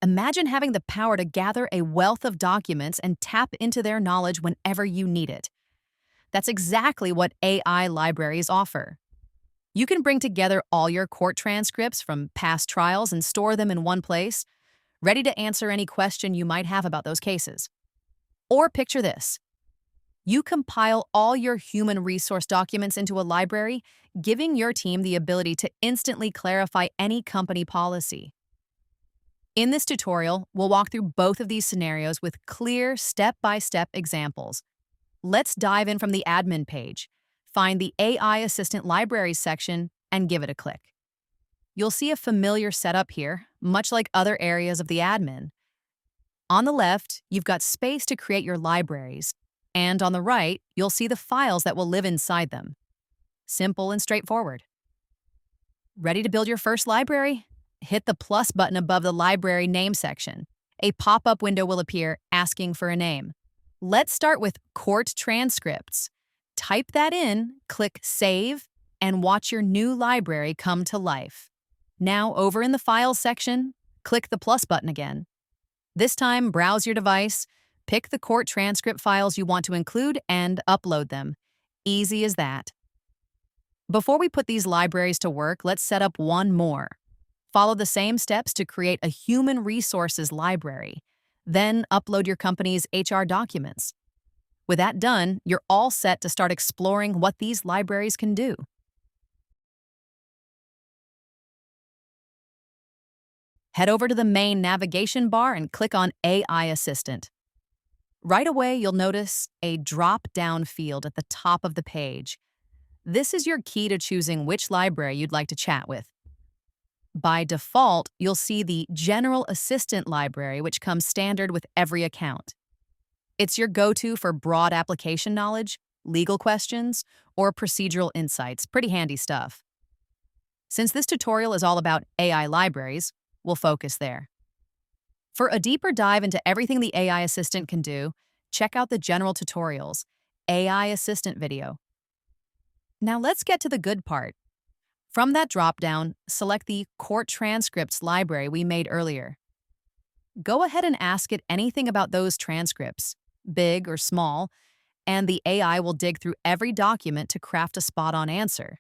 Imagine having the power to gather a wealth of documents and tap into their knowledge whenever you need it. That's exactly what AI libraries offer. You can bring together all your court transcripts from past trials and store them in one place, ready to answer any question you might have about those cases. Or picture this. You compile all your human resource documents into a library, giving your team the ability to instantly clarify any company policy. In this tutorial, we'll walk through both of these scenarios with clear step-by-step examples. Let's dive in from the admin page, find the AI Assistant Libraries section, and give it a click. You'll see a familiar setup here, much like other areas of the admin. On the left, you've got space to create your libraries, and on the right, you'll see the files that will live inside them. Simple and straightforward. Ready to build your first library? Hit the plus button above the library name section. A pop-up window will appear asking for a name. Let's start with Court Transcripts. Type that in, click Save, and watch your new library come to life. Now, over in the Files section, click the plus button again. This time, browse your device, pick the court transcript files you want to include, and upload them. Easy as that. Before we put these libraries to work, let's set up one more. Follow the same steps to create a human resources library. Then upload your company's HR documents. With that done, you're all set to start exploring what these libraries can do. Head over to the main navigation bar and click on AI Assistant. Right away, you'll notice a drop-down field at the top of the page. This is your key to choosing which library you'd like to chat with. By default, you'll see the General Assistant library, which comes standard with every account. It's your go-to for broad application knowledge, legal questions, or procedural insights. Pretty handy stuff. Since this tutorial is all about AI libraries, we'll focus there. For a deeper dive into everything the AI Assistant can do, check out the General Tutorials, AI Assistant video. Now let's get to the good part. From that drop-down, select the Court Transcripts library we made earlier. Go ahead and ask it anything about those transcripts, big or small, and the AI will dig through every document to craft a spot-on answer.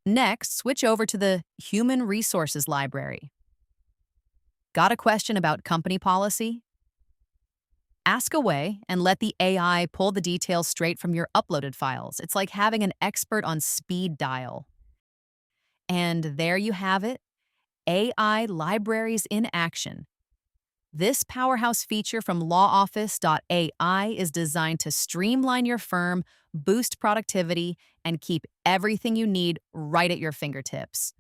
Next, switch over to the Human Resources library. Got a question about company policy? Ask away and let the AI pull the details straight from your uploaded files. It's like having an expert on speed dial. And there you have it, AI libraries in action. This powerhouse feature from lawoffice.ai is designed to streamline your firm, boost productivity, and keep everything you need right at your fingertips.